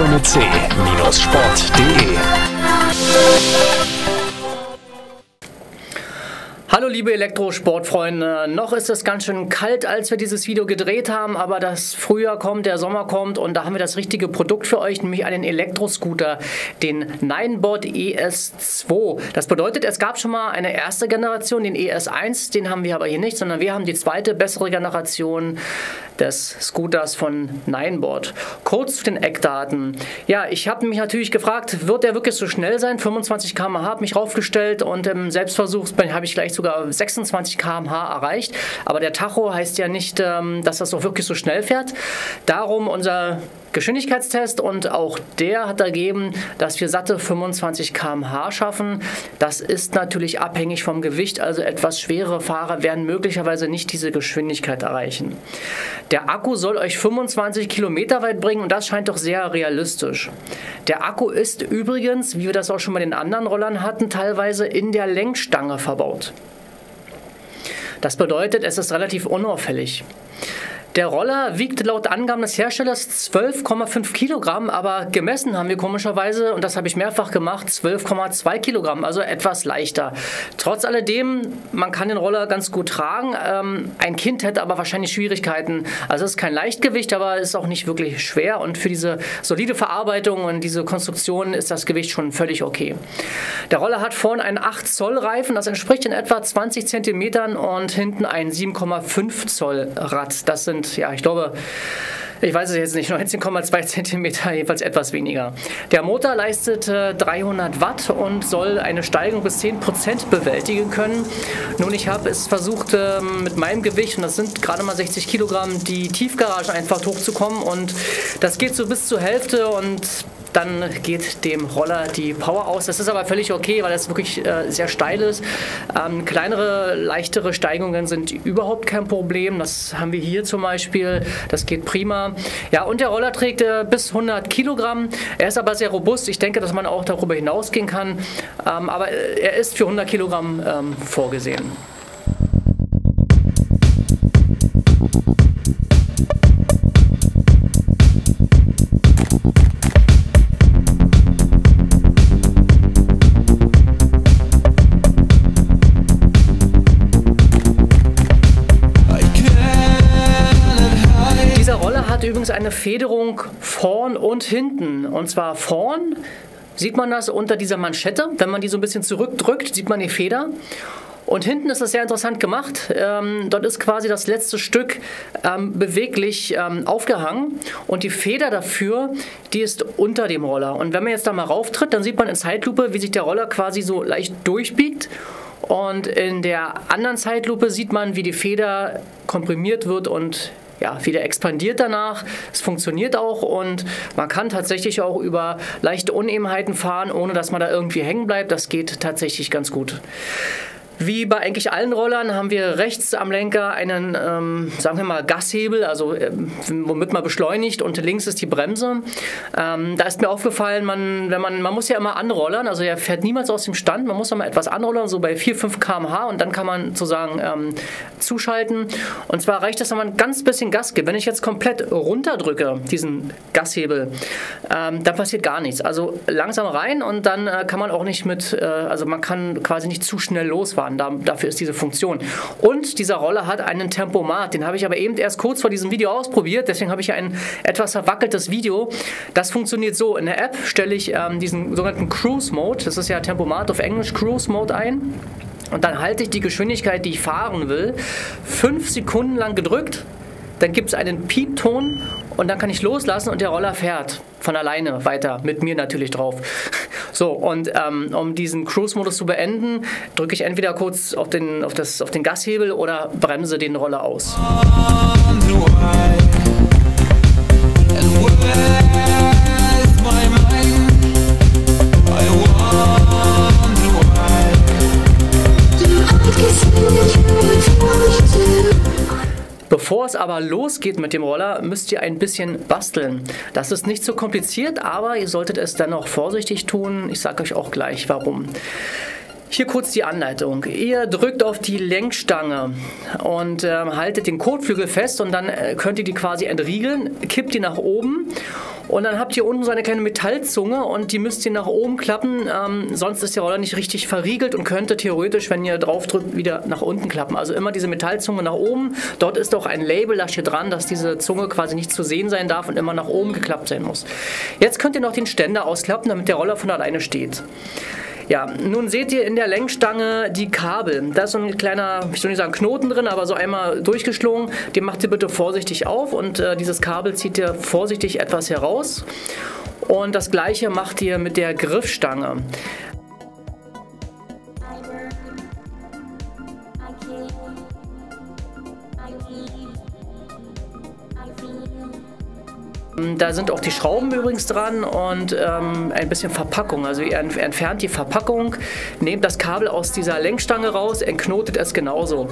Motor mit C-Sport.de. Hallo liebe Elektrosportfreunde, noch ist es ganz schön kalt, als wir dieses Video gedreht haben, aber das Frühjahr kommt, der Sommer kommt und da haben wir das richtige Produkt für euch, nämlich einen Elektroscooter, den Ninebot ES2. Das bedeutet, es gab schon mal eine erste Generation, den ES1, den haben wir aber hier nicht, sondern wir haben die zweite, bessere Generation des Scooters von Ninebot. Kurz zu den Eckdaten. Ja, ich habe mich natürlich gefragt, wird der wirklich so schnell sein? 25 km/h habe mich raufgestellt und im Selbstversuch habe ich gleich sogar 26 km/h erreicht. Aber der Tacho heißt ja nicht, dass das auch wirklich so schnell fährt. Darum unser Geschwindigkeitstest und auch der hat ergeben, dass wir satte 25 km/h schaffen. Das ist natürlich abhängig vom Gewicht, also etwas schwere Fahrer werden möglicherweise nicht diese Geschwindigkeit erreichen. Der Akku soll euch 25 Kilometer weit bringen und das scheint doch sehr realistisch. Der Akku ist übrigens, wie wir das auch schon bei den anderen Rollern hatten, teilweise in der Lenkstange verbaut. Das bedeutet, es ist relativ unauffällig. Der Roller wiegt laut Angaben des Herstellers 12,5 Kilogramm, aber gemessen haben wir komischerweise, und das habe ich mehrfach gemacht, 12,2 Kilogramm, also etwas leichter. Trotz alledem, man kann den Roller ganz gut tragen. Ein Kind hätte aber wahrscheinlich Schwierigkeiten. Also es ist kein Leichtgewicht, aber es ist auch nicht wirklich schwer und für diese solide Verarbeitung und diese Konstruktion ist das Gewicht schon völlig okay. Der Roller hat vorne einen 8 Zoll Reifen, das entspricht in etwa 20 Zentimetern und hinten ein 7,5 Zoll Rad. Das sind, ja, ich glaube, ich weiß es jetzt nicht, 19,2 cm, jedenfalls etwas weniger. Der Motor leistet 300 Watt und soll eine Steigung bis 10% bewältigen können. Nun, ich habe es versucht mit meinem Gewicht, und das sind gerade mal 60 Kilogramm, die Tiefgarage einfach hochzukommen und das geht so bis zur Hälfte und dann geht dem Roller die Power aus. Das ist aber völlig okay, weil das wirklich sehr steil ist. Kleinere, leichtere Steigungen sind überhaupt kein Problem. Das haben wir hier zum Beispiel. Das geht prima. Ja, und der Roller trägt bis 100 Kilogramm. Er ist aber sehr robust. Ich denke, dass man auch darüber hinausgehen kann. Aber er ist für 100 Kilogramm vorgesehen. Übrigens eine Federung vorn und hinten. Und zwar vorn sieht man das unter dieser Manschette. Wenn man die so ein bisschen zurückdrückt, sieht man die Feder. Und hinten ist das sehr interessant gemacht. Dort ist quasi das letzte Stück beweglich aufgehangen. Und die Feder dafür, die ist unter dem Roller. Und wenn man jetzt da mal rauftritt, dann sieht man in Zeitlupe, wie sich der Roller quasi so leicht durchbiegt. Und in der anderen Zeitlupe sieht man, wie die Feder komprimiert wird und ja, wieder expandiert danach. Es funktioniert auch und man kann tatsächlich auch über leichte Unebenheiten fahren, ohne dass man da irgendwie hängen bleibt. Das geht tatsächlich ganz gut. Wie bei eigentlich allen Rollern haben wir rechts am Lenker einen, sagen wir mal, Gashebel, also womit man beschleunigt, und links ist die Bremse. Da ist mir aufgefallen, man muss ja immer anrollern, also er fährt niemals aus dem Stand, man muss immer etwas anrollern, so bei 4-5 km/h und dann kann man sozusagen zuschalten. Und zwar reicht es, wenn man ein ganz bisschen Gas gibt. Wenn ich jetzt komplett runterdrücke, diesen Gashebel, dann passiert gar nichts. Also langsam rein und dann kann man auch nicht also man kann quasi nicht zu schnell losfahren. Dafür ist diese Funktion. Und dieser Roller hat einen Tempomat. Den habe ich aber eben erst kurz vor diesem Video ausprobiert. Deswegen habe ich ein etwas verwackeltes Video. Das funktioniert so. In der App stelle ich diesen sogenannten Cruise Mode, das ist ja Tempomat auf Englisch, Cruise Mode ein. Und dann halte ich die Geschwindigkeit, die ich fahren will, 5 Sekunden lang gedrückt. Dann gibt es einen Piepton und dann kann ich loslassen und der Roller fährt von alleine weiter, mit mir natürlich drauf. So, und um diesen Cruise-Modus zu beenden, drücke ich entweder kurz auf den Gashebel oder bremse den Roller aus. Bevor es aber losgeht mit dem Roller, müsst ihr ein bisschen basteln. Das ist nicht so kompliziert, aber ihr solltet es dennoch vorsichtig tun. Ich sage euch auch gleich warum. Hier kurz die Anleitung. Ihr drückt auf die Lenkstange und haltet den Kotflügel fest und dann könnt ihr die quasi entriegeln, kippt die nach oben Und dann habt ihr unten so eine kleine Metallzunge und die müsst ihr nach oben klappen, sonst ist der Roller nicht richtig verriegelt und könnte theoretisch, wenn ihr drauf drückt, wieder nach unten klappen. Also immer diese Metallzunge nach oben. Dort ist auch ein Label, da steht dran, dass diese Zunge quasi nicht zu sehen sein darf und immer nach oben geklappt sein muss. Jetzt könnt ihr noch den Ständer ausklappen, damit der Roller von alleine steht. Ja, nun seht ihr in der Lenkstange die Kabel. Da ist so ein kleiner, ich soll nicht sagen Knoten drin, aber so einmal durchgeschlungen. Den macht ihr bitte vorsichtig auf und dieses Kabel zieht ihr vorsichtig etwas heraus. Und das gleiche macht ihr mit der Griffstange. Da sind auch die Schrauben übrigens dran und ein bisschen Verpackung. Also ihr entfernt die Verpackung, nehmt das Kabel aus dieser Lenkstange raus, entknotet es genauso.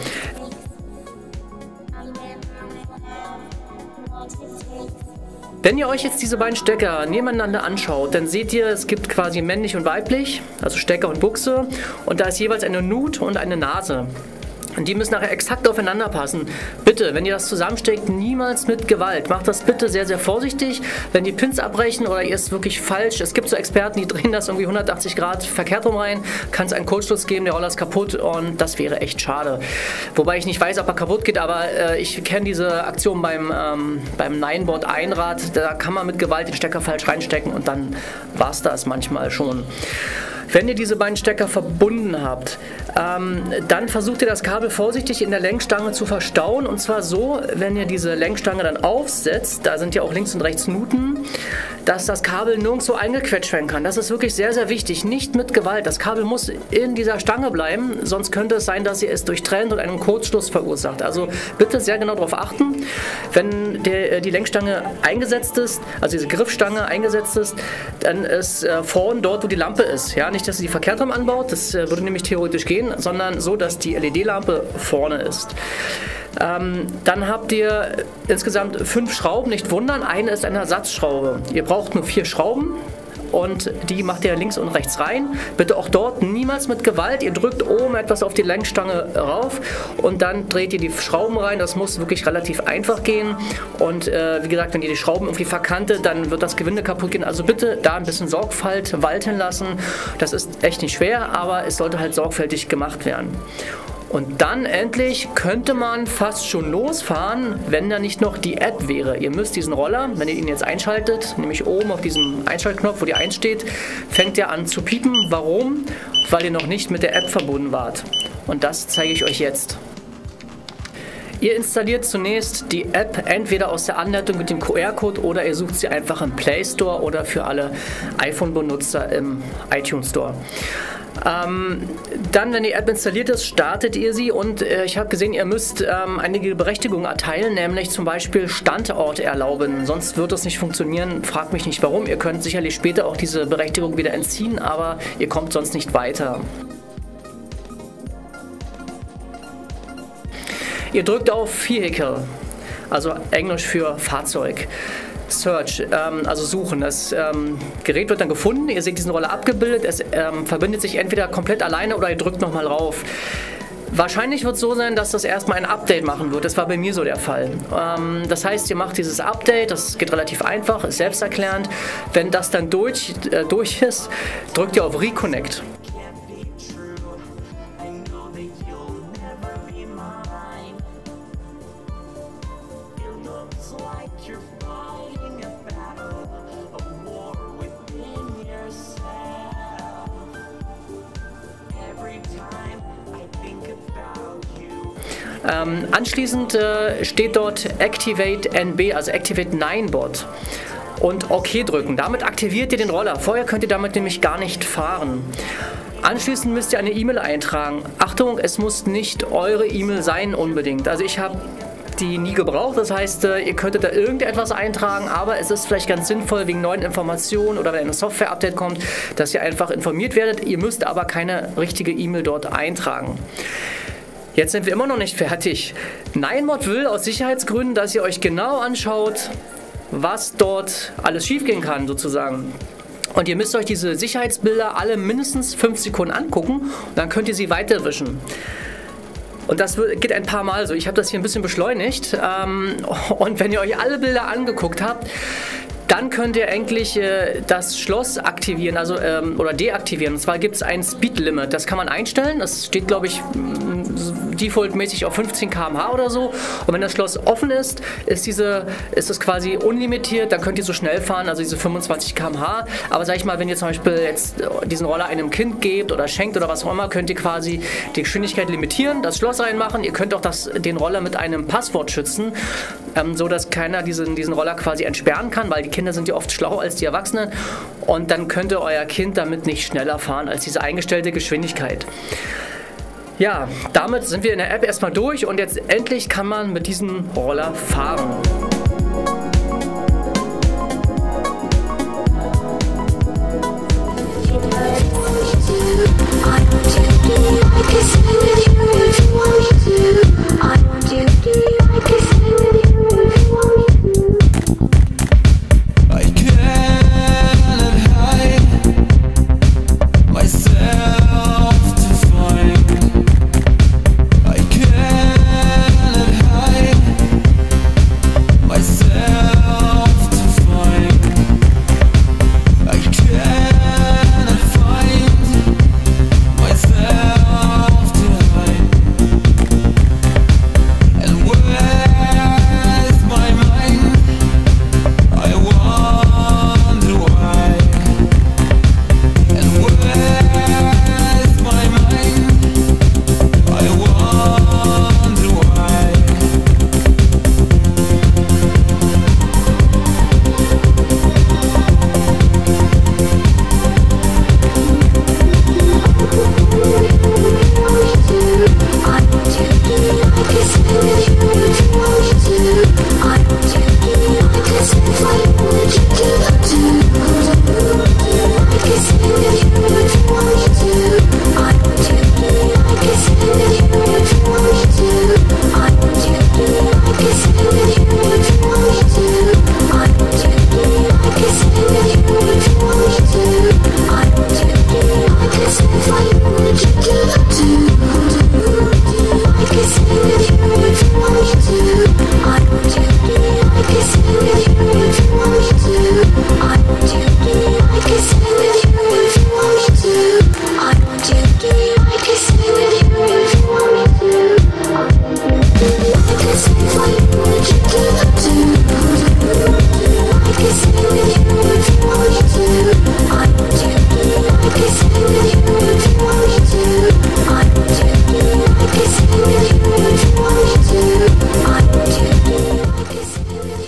Wenn ihr euch jetzt diese beiden Stecker nebeneinander anschaut, dann seht ihr, es gibt quasi männlich und weiblich, also Stecker und Buchse, und da ist jeweils eine Nut und eine Nase. Und die müssen nachher exakt aufeinander passen. Bitte, wenn ihr das zusammensteckt, niemals mit Gewalt. Macht das bitte sehr, sehr vorsichtig. Wenn die Pins abbrechen oder ihr ist wirklich falsch, es gibt so Experten, die drehen das irgendwie 180 Grad verkehrt rum rein, kann es einen Kurzschluss geben, der Roller ist kaputt und das wäre echt schade. Wobei ich nicht weiß, ob er kaputt geht, aber ich kenne diese Aktion beim Nineboard Einrad. Da kann man mit Gewalt den Stecker falsch reinstecken und dann war es das manchmal schon. Wenn ihr diese beiden Stecker verbunden habt, dann versucht ihr das Kabel vorsichtig in der Lenkstange zu verstauen. Und zwar so, wenn ihr diese Lenkstange dann aufsetzt, da sind ja auch links und rechts Nuten, dass das Kabel nirgendwo eingequetscht werden kann. Das ist wirklich sehr, sehr wichtig. Nicht mit Gewalt. Das Kabel muss in dieser Stange bleiben, sonst könnte es sein, dass ihr es durchtrennt und einen Kurzschluss verursacht. Also bitte sehr genau darauf achten, wenn die Lenkstange eingesetzt ist, also diese Griffstange eingesetzt ist, dann ist vorne dort, wo die Lampe ist. Ja, nicht, dass ihr die verkehrt rum anbaut, das würde nämlich theoretisch gehen, sondern so, dass die LED-Lampe vorne ist. Dann habt ihr insgesamt 5 Schrauben, nicht wundern, eine ist eine Ersatzschraube. Ihr braucht nur 4 Schrauben und die macht ihr links und rechts rein. Bitte auch dort niemals mit Gewalt, ihr drückt oben etwas auf die Lenkstange rauf und dann dreht ihr die Schrauben rein. Das muss wirklich relativ einfach gehen und wie gesagt, wenn ihr die Schrauben irgendwie verkantet, dann wird das Gewinde kaputt gehen. Also bitte da ein bisschen Sorgfalt walten lassen. Das ist echt nicht schwer, aber es sollte halt sorgfältig gemacht werden. Und dann endlich könnte man fast schon losfahren, wenn da nicht noch die App wäre. Ihr müsst diesen Roller, wenn ihr ihn jetzt einschaltet, nämlich oben auf diesem Einschaltknopf, wo die 1 steht, fängt er an zu piepen. Warum? Weil ihr noch nicht mit der App verbunden wart. Und das zeige ich euch jetzt. Ihr installiert zunächst die App entweder aus der Anleitung mit dem QR-Code oder ihr sucht sie einfach im Play Store oder für alle iPhone-Benutzer im iTunes Store. Dann, wenn die App installiert ist, startet ihr sie und ich habe gesehen, ihr müsst einige Berechtigungen erteilen, nämlich zum Beispiel Standort erlauben, sonst wird das nicht funktionieren. Fragt mich nicht warum, ihr könnt sicherlich später auch diese Berechtigung wieder entziehen, aber ihr kommt sonst nicht weiter. Ihr drückt auf Vehicle, also Englisch für Fahrzeug. Search, also suchen. Das Gerät wird dann gefunden, ihr seht diesen Roller abgebildet, es verbindet sich entweder komplett alleine oder ihr drückt nochmal rauf. Wahrscheinlich wird es so sein, dass das erstmal ein Update machen wird. Das war bei mir so der Fall. Das heißt, ihr macht dieses Update, das geht relativ einfach, ist selbsterklärend. Wenn das dann durch ist, drückt ihr auf Reconnect. Anschließend steht dort Activate NB, also Activate Nineboard und OK drücken. Damit aktiviert ihr den Roller. Vorher könnt ihr damit nämlich gar nicht fahren. Anschließend müsst ihr eine E-Mail eintragen. Achtung, es muss nicht eure E-Mail sein unbedingt. Also ich habe die nie gebraucht, das heißt, ihr könntet da irgendetwas eintragen, aber es ist vielleicht ganz sinnvoll wegen neuen Informationen oder wenn ein Software-Update kommt, dass ihr einfach informiert werdet. Ihr müsst aber keine richtige E-Mail dort eintragen. Jetzt sind wir immer noch nicht fertig. Nineboard will aus Sicherheitsgründen, dass ihr euch genau anschaut, was dort alles schiefgehen kann sozusagen. Und ihr müsst euch diese Sicherheitsbilder alle mindestens 5 Sekunden angucken und dann könnt ihr sie weiterwischen. Und das geht ein paar Mal so. Ich habe das hier ein bisschen beschleunigt. Und wenn ihr euch alle Bilder angeguckt habt, Dann könnt ihr eigentlich das Schloss aktivieren, also oder deaktivieren. Und zwar gibt es ein Speed Limit. Das kann man einstellen. Das steht, glaube ich, defaultmäßig auf 15 km/h oder so. Und wenn das Schloss offen ist, ist es quasi unlimitiert. Dann könnt ihr so schnell fahren, also diese 25 km/h. Aber sag ich mal, wenn ihr zum Beispiel jetzt diesen Roller einem Kind gebt oder schenkt oder was auch immer, könnt ihr quasi die Geschwindigkeit limitieren, das Schloss reinmachen. Ihr könnt auch den Roller mit einem Passwort schützen, so dass keiner diesen Roller quasi entsperren kann, weil die Kinder sind ja oft schlauer als die Erwachsenen. Und dann könnte euer Kind damit nicht schneller fahren als diese eingestellte Geschwindigkeit. Ja, damit sind wir in der App erstmal durch und jetzt endlich kann man mit diesem Roller fahren.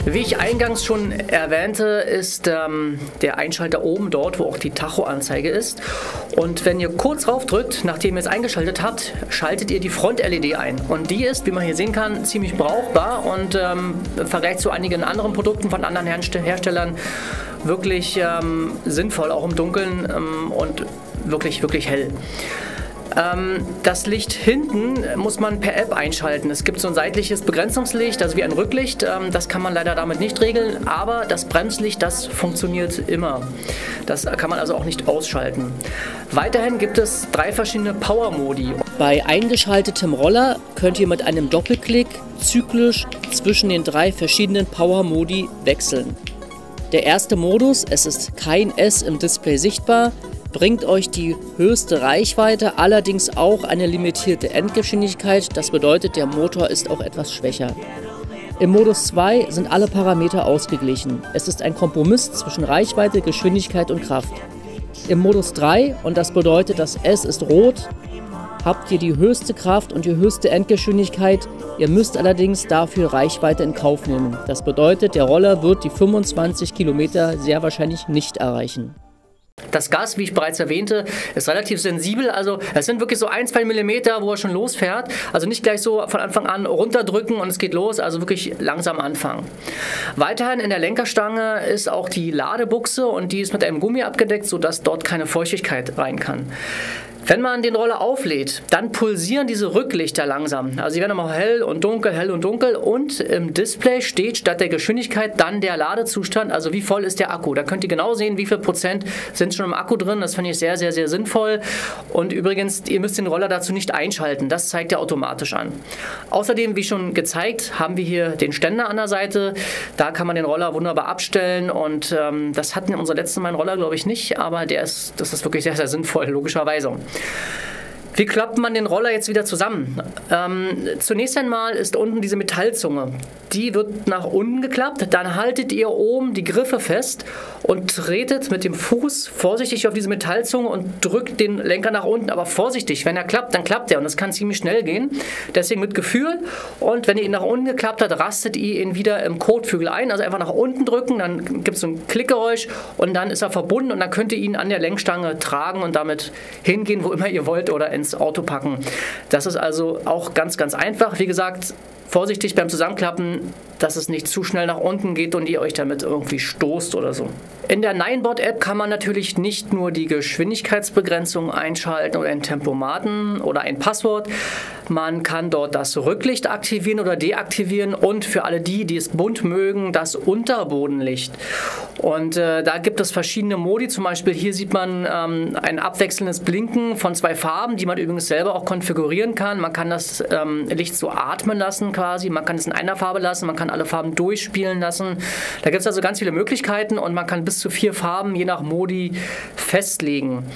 Wie ich eingangs schon erwähnte, ist der Einschalter oben dort, wo auch die Tacho-Anzeige ist. Und wenn ihr kurz drauf drückt, nachdem ihr es eingeschaltet habt, schaltet ihr die Front-LED ein. Und die ist, wie man hier sehen kann, ziemlich brauchbar und im Vergleich zu einigen anderen Produkten von anderen Herstellern wirklich sinnvoll, auch im Dunkeln und wirklich, wirklich hell. Das Licht hinten muss man per App einschalten. Es gibt so ein seitliches Begrenzungslicht, also wie ein Rücklicht. Das kann man leider damit nicht regeln, aber das Bremslicht, das funktioniert immer. Das kann man also auch nicht ausschalten. Weiterhin gibt es 3 verschiedene Power-Modi. Bei eingeschaltetem Roller könnt ihr mit einem Doppelklick zyklisch zwischen den 3 verschiedenen Power-Modi wechseln. Der erste Modus, es ist kein S im Display sichtbar, bringt euch die höchste Reichweite, allerdings auch eine limitierte Endgeschwindigkeit. Das bedeutet, der Motor ist auch etwas schwächer. Im Modus 2 sind alle Parameter ausgeglichen. Es ist ein Kompromiss zwischen Reichweite, Geschwindigkeit und Kraft. Im Modus 3, und das bedeutet, das S ist rot, habt ihr die höchste Kraft und die höchste Endgeschwindigkeit. Ihr müsst allerdings dafür Reichweite in Kauf nehmen. Das bedeutet, der Roller wird die 25 Kilometer sehr wahrscheinlich nicht erreichen. Das Gas, wie ich bereits erwähnte, ist relativ sensibel, also es sind wirklich so 1-2 mm, wo er schon losfährt, also nicht gleich so von Anfang an runterdrücken und es geht los, also wirklich langsam anfangen. Weiterhin in der Lenkerstange ist auch die Ladebuchse und die ist mit einem Gummi abgedeckt, sodass dort keine Feuchtigkeit rein kann. Wenn man den Roller auflädt, dann pulsieren diese Rücklichter langsam. Also sie werden immer hell und dunkel und im Display steht statt der Geschwindigkeit dann der Ladezustand, also wie voll ist der Akku. Da könnt ihr genau sehen, wie viel Prozent sind schon im Akku drin. Das finde ich sehr, sehr, sehr sinnvoll. Und übrigens, ihr müsst den Roller dazu nicht einschalten. Das zeigt er automatisch an. Außerdem, wie schon gezeigt, haben wir hier den Ständer an der Seite. Da kann man den Roller wunderbar abstellen und das hatten unser letzten Mal Roller, glaube ich, nicht, aber das ist wirklich sehr, sehr sinnvoll, logischerweise. Wie klappt man den Roller jetzt wieder zusammen? Zunächst einmal ist unten diese Metallzunge. Die wird nach unten geklappt. Dann haltet ihr oben die Griffe fest und tretet mit dem Fuß vorsichtig auf diese Metallzunge und drückt den Lenker nach unten. Aber vorsichtig, wenn er klappt, dann klappt er. Und das kann ziemlich schnell gehen. Deswegen mit Gefühl. Und wenn ihr ihn nach unten geklappt habt, rastet ihr ihn wieder im Kotflügel ein. Also einfach nach unten drücken, dann gibt es so ein Klickgeräusch und dann ist er verbunden. Und dann könnt ihr ihn an der Lenkstange tragen und damit hingehen, wo immer ihr wollt oder ins Auto packen. Das ist also auch ganz, ganz einfach. Wie gesagt, vorsichtig beim Zusammenklappen, dass es nicht zu schnell nach unten geht und ihr euch damit irgendwie stoßt oder so. In der Ninebot-App kann man natürlich nicht nur die Geschwindigkeitsbegrenzung einschalten oder einen Tempomaten oder ein Passwort. Man kann dort das Rücklicht aktivieren oder deaktivieren und für alle die es bunt mögen, das Unterbodenlicht. Und da gibt es verschiedene Modi. Zum Beispiel hier sieht man ein abwechselndes Blinken von 2 Farben, die man übrigens selber auch konfigurieren kann. Man kann das Licht so atmen lassen quasi. Man kann es in einer Farbe lassen, man kann alle Farben durchspielen lassen. Da gibt es also ganz viele Möglichkeiten und man kann bis zu 4 Farben je nach Modi festlegen.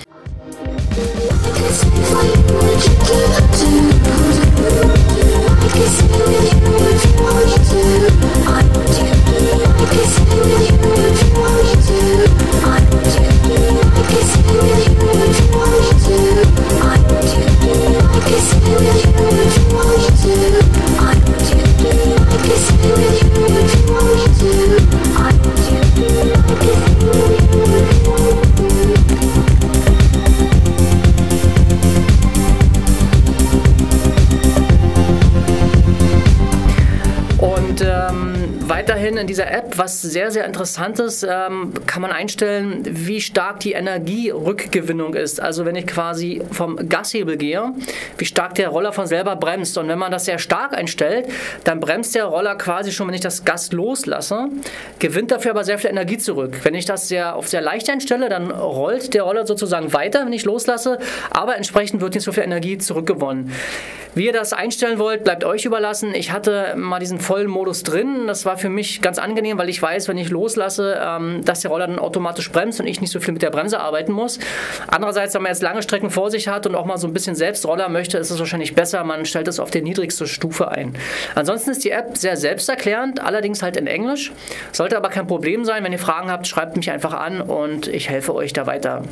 Weiterhin in dieser App, was sehr, sehr interessant ist, kann man einstellen, wie stark die Energierückgewinnung ist. Also wenn ich quasi vom Gashebel gehe, wie stark der Roller von selber bremst. Und wenn man das sehr stark einstellt, dann bremst der Roller quasi schon, wenn ich das Gas loslasse, gewinnt dafür aber sehr viel Energie zurück. Wenn ich das auf sehr leicht einstelle, dann rollt der Roller sozusagen weiter, wenn ich loslasse, aber entsprechend wird nicht so viel Energie zurückgewonnen. Wie ihr das einstellen wollt, bleibt euch überlassen. Ich hatte mal diesen vollen Modus drin. Das war für mich ganz angenehm, weil ich weiß, wenn ich loslasse, dass der Roller dann automatisch bremst und ich nicht so viel mit der Bremse arbeiten muss. Andererseits, wenn man jetzt lange Strecken vor sich hat und auch mal so ein bisschen selbst Roller möchte, ist es wahrscheinlich besser, man stellt es auf die niedrigste Stufe ein. Ansonsten ist die App sehr selbsterklärend, allerdings halt in Englisch. Sollte aber kein Problem sein. Wenn ihr Fragen habt, schreibt mich einfach an und ich helfe euch da weiter.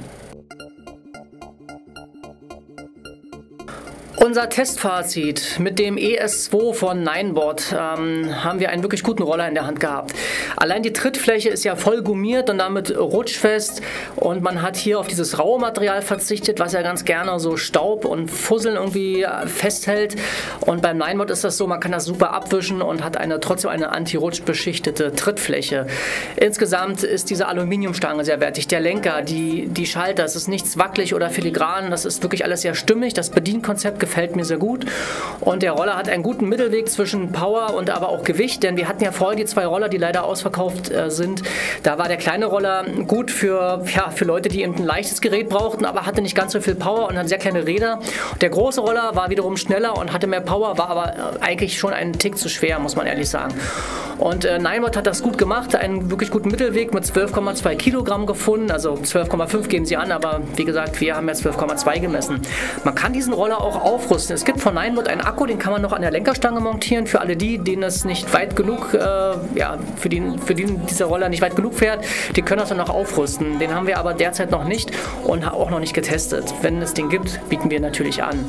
Unser Testfazit: Mit dem ES2 von Ninebot haben wir einen wirklich guten Roller in der Hand gehabt. Allein die Trittfläche ist ja voll gummiert und damit rutschfest und man hat hier auf dieses raue Material verzichtet, was ja ganz gerne so Staub und Fusseln irgendwie festhält. Und beim Ninebot ist das so, man kann das super abwischen und hat trotzdem eine anti-rutsch beschichtete Trittfläche. Insgesamt ist diese Aluminiumstange sehr wertig. Der Lenker, die Schalter, es ist nichts wackelig oder filigran, das ist wirklich alles sehr stimmig. Das Bedienkonzept gefällt mir sehr gut und der Roller hat einen guten Mittelweg zwischen Power und aber auch Gewicht, denn wir hatten ja vorher die 2 Roller, die leider ausverkauft sind. Da war der kleine Roller gut für Leute, die eben ein leichtes Gerät brauchten, aber hatte nicht ganz so viel Power und hat sehr kleine Räder. Der große Roller war wiederum schneller und hatte mehr Power, war aber eigentlich schon einen Tick zu schwer, muss man ehrlich sagen. Und Ninebot hat das gut gemacht, einen wirklich guten Mittelweg mit 12,2 Kilogramm gefunden, also 12,5 geben sie an, aber wie gesagt, wir haben ja 12,2 gemessen. Man kann diesen Roller auch aufrüsten. Es gibt von Ninebot einen Akku, den kann man noch an der Lenkerstange montieren, für alle denen es nicht weit genug, für die dieser Roller nicht weit genug fährt, die können das dann noch aufrüsten. Den haben wir aber derzeit noch nicht und auch noch nicht getestet. Wenn es den gibt, bieten wir natürlich an.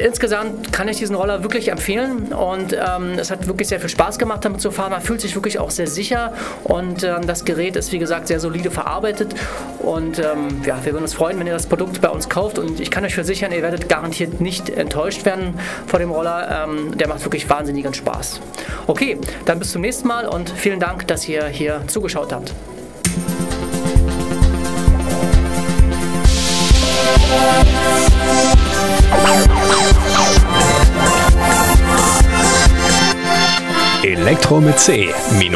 Insgesamt kann ich diesen Roller wirklich empfehlen und es hat wirklich sehr viel Spaß gemacht, damit zu fahren. Man fühlt sich wirklich auch sehr sicher und das Gerät ist, wie gesagt, sehr solide verarbeitet und wir würden uns freuen, wenn ihr das Produkt bei uns kauft und ich kann euch versichern, ihr werdet garantiert nicht enttäuscht werden vor dem Roller. Der macht wirklich wahnsinnigen Spaß. Okay, dann bis zum nächsten Mal und vielen Dank, dass ihr hier zugeschaut habt. Elektro mit C-sport.de